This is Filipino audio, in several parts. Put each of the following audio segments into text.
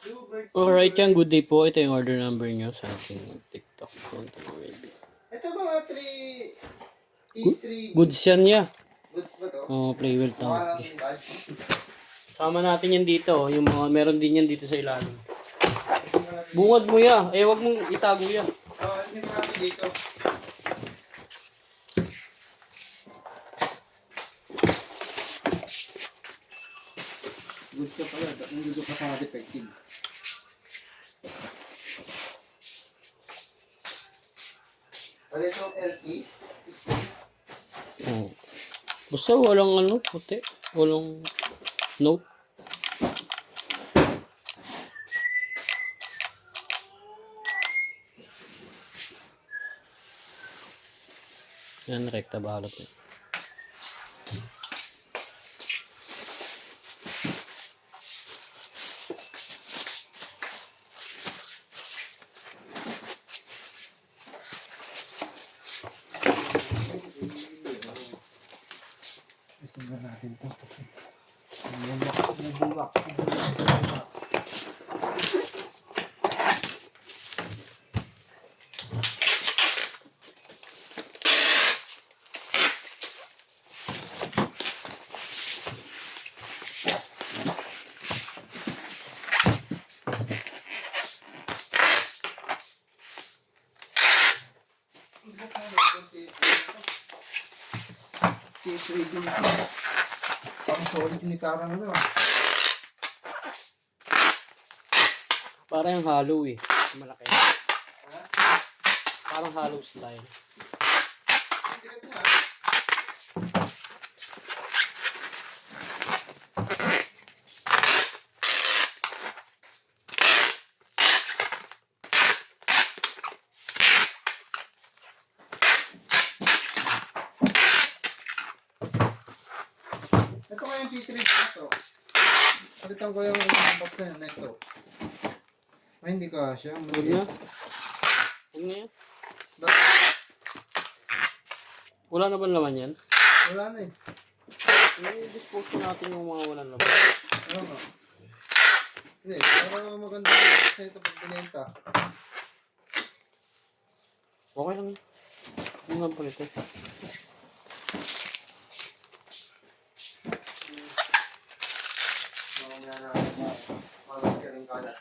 Alright yan, good day po. Ito yung order number nyo sa ating TikTok account. Ito mga 3 E3 Goods yan ya. goods ba to? Oh, play well Mukha tao. lang badge. Sama natin yan dito. Yung mga, meron din yan dito sa ilalim. Bungad mo ya. Eh, wag mong itago ya. Alisin mo natin dito. Goods ka pala. Nandito ka sa defective. Ano itong LE? 16? Oh. Basta walang ano, puti. Walang note. Yan, rekta balot eh. Isin natin ito kasi nabulak. Trading pang solid ni Karang ano. Parang yung hollow eh. Malaki. Parang hollow style. Ito kaya yung T3 ito. Palitan ko yung box na yun. Ito. Ay, hindi ka siya. Huwag na. Huwag na yan. Wala na ba laman yan? Wala na eh. I-dispose ko natin yung mga walang laman. Ano nga? Hindi, para maganda yung setup pag binenta. Okay lang. Yung lang pala ito. Mamaya na malagyan rin kalat.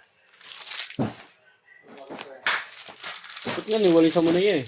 Ba't yan eh? Walisan mo na yan eh.